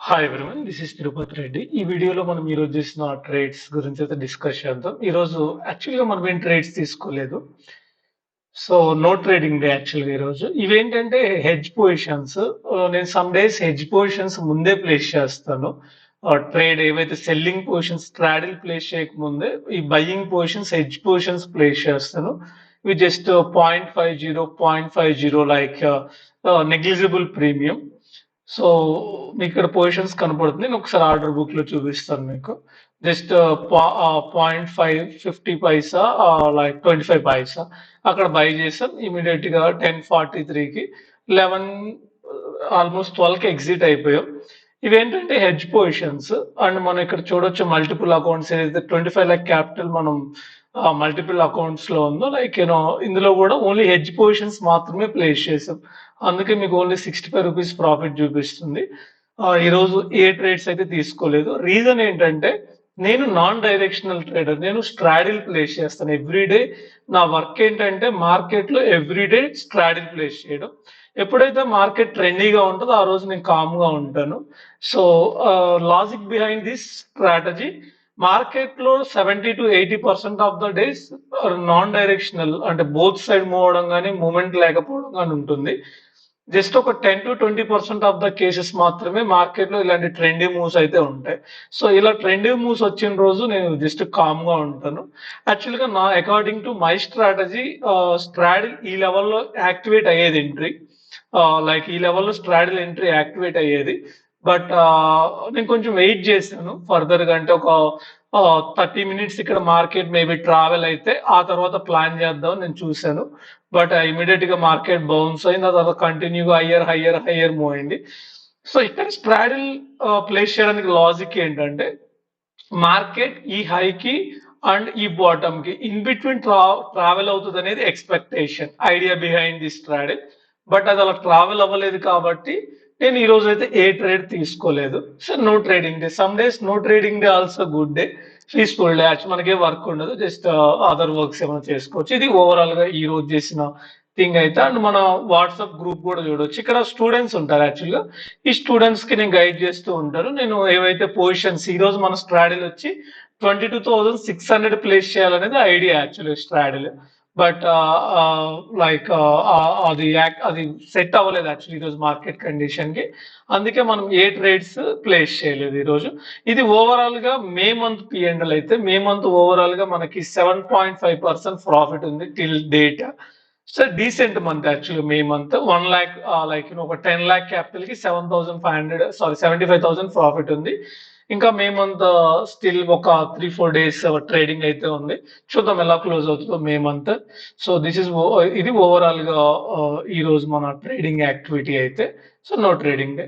Hi everyone, this is Tirupati Reddy. ఈ వీడియోలో మనం ఈరోజు చేసిన ట్రేడ్స్ గురించి అయితే డిస్కస్ చేద్దాం. ఈరోజు యాక్చువల్గా మనం ఏం ట్రేడ్స్ తీసుకోలేదు. సో నో ట్రేడింగ్ డే యాక్చువల్గా ఈరోజు. ఇవేంటంటే హెడ్జ్ పొజిషన్స్. నేను సమ్ డేస్ హెడ్జ్ పొజిషన్స్ ముందే ప్లేస్ చేస్తాను. ట్రేడ్ ఏవైతే సెల్లింగ్ పొజిషన్స్ స్ట్రాడిల్ ప్లేస్ చేయకముందే ఈ buying positions hedge positions place చేస్తాను. ఇవి just 0.50 like negligible premium. So మీకు ఇక్కడ పొజిషన్స్ కనపడుతుంది. నేను ఒకసారి ఆర్డర్ బుక్ లో చూపిస్తాను మీకు. జస్ట్ 0.50 పైసా లైక్ 25 పైసా అక్కడ బై చేసాం. ఇమీడియట్ గా 10:43కి 11 ఆల్మోస్ట్ 12కి ఎగ్జిట్ అయిపోయాం. ఇవేంటంటే హెడ్జ్ పొజిషన్స్. అండ్ మనం ఇక్కడ చూడొచ్చు మల్టిపుల్ అకౌంట్స్ ఏదైతే 25 లాక్ క్యాపిటల్ మనం మల్టిపుల్ అకౌంట్స్ లో ఉందో లైక్ ఇందులో కూడా ఓన్లీ హెడ్జ్ పొజిషన్స్ మాత్రమే ప్లేస్ చేసాం. అందుకే మీకు ఓన్లీ 65 రూపీస్ ప్రాఫిట్ చూపిస్తుంది. ఈరోజు ఏ ట్రేడ్స్ అయితే తీసుకోలేదు. రీజన్ ఏంటంటే నేను నాన్ డైరెక్షనల్ ట్రేడర్. నేను స్ట్రాడిల్ ప్లేస్ చేస్తాను ఎవ్రీడే. నా వర్క్ ఏంటంటే మార్కెట్ లో ఎవ్రీడే స్ట్రాడిల్ ప్లేస్ చేయడం. ఎప్పుడైతే మార్కెట్ ట్రెండీగా ఉంటుందో ఆ రోజు నేను కామ్ గా ఉంటాను. So logic behind this strategy, market లో 70 to 80% of the days non directional, అంటే బోత్ సైడ్ మూవ్ అవడం కానీ మూవ్మెంట్ లేకపోవడం కానీ ఉంటుంది. జస్ట్ ఒక 10 to 20% ఆఫ్ ద కేసెస్ మాత్రమే మార్కెట్ లో ఇలాంటి ట్రెండీ మూవ్స్ అయితే ఉంటాయి. సో ఇలా ట్రెండీ మూవ్స్ వచ్చిన రోజు నేను జస్ట్ కామ్ గా ఉంటాను. యాక్చువల్ గా నా according to my strategy, straddle ఈ లెవెల్లో యాక్టివేట్ అయ్యేది ఎంట్రీ. లైక్ ఈ లెవెల్లో స్ట్రాడిల్ ఎంట్రీ యాక్టివేట్ అయ్యేది. బట్ నేను కొంచెం వెయిట్ చేశాను ఫర్దర్ గా. అంటే ఒక 30 మినిట్స్ ఇక్కడ మార్కెట్ మేబీ ట్రావెల్ అయితే ఆ తర్వాత ప్లాన్ చేద్దాం నేను చూశాను. బట్ ఇమీడియట్ గా మార్కెట్ బౌన్స్ అయింది. ఆ తర్వాత కంటిన్యూగా హయ్యర్ మూవ్ అయింది. సో ఇక్కడ స్ట్రాడిల్ ప్లేస్ చేయడానికి లాజిక్ ఏంటంటే మార్కెట్ ఈ హైకి అండ్ ఈ బాటమ్ కి ఇన్ బిట్వీన్ ట్రావెల్ అవుతుంది అనేది expectation, idea behind the straddle. But అది అలా ట్రావెల్ అవ్వలేదు కాబట్టి నేను ఈ రోజు అయితే ఏ ట్రేడ్ తీసుకోలేదు. So no trading day. Some days no trading day also good day, peaceful day. Actual మనకే వర్క్ ఉండదు, జస్ట్ అదర్ వర్క్స్ ఏమైనా చేసుకోవచ్చు. ఇది ఓవరాల్ గా ఈ రోజు చేసిన థింగ్ అయితే. అండ్ మన వాట్సాప్ గ్రూప్ కూడా చూడొచ్చు. ఇక్కడ స్టూడెంట్స్ ఉంటారు యాక్చువల్ గా. ఈ స్టూడెంట్స్ కి నేను గైడ్ చేస్తూ ఉంటాను. నేను ఏవైతే పొజిషన్స్ ఈ రోజు మన స్ట్రాడిల్ వచ్చి 22,600 ప్లేస్ చేయాలనేది idea actually straddle. But like అది సెట్ అవ్వలేదు యాక్చువల్లీ ఈరోజు మార్కెట్ కండిషన్ కి. అందుకే మనం ఏ ట్రేడ్స్ ప్లేస్ చేయలేదు ఈరోజు. ఇది ఓవరాల్ గా మే మంత్ పిఎండ్ఎల్ అయితే మే మంత్ ఓవరాల్ గా మనకి 7.5% ప్రాఫిట్ ఉంది till date. So decent month actually May month. 1 lakh like ఒక 10 lakh క్యాపిటల్ కి 75,000 ప్రాఫిట్ ఉంది. ఇంకా మే మంత్ స్టిల్ ఒక 3-4 డేస్ ట్రేడింగ్ అయితే ఉంది. చూద్దాం ఎలా క్లోజ్ అవుతుందో మే మంత్. సో ఇది ఓవరాల్ గా ఈ రోజు మన ట్రేడింగ్ యాక్టివిటీ అయితే. So no trading day.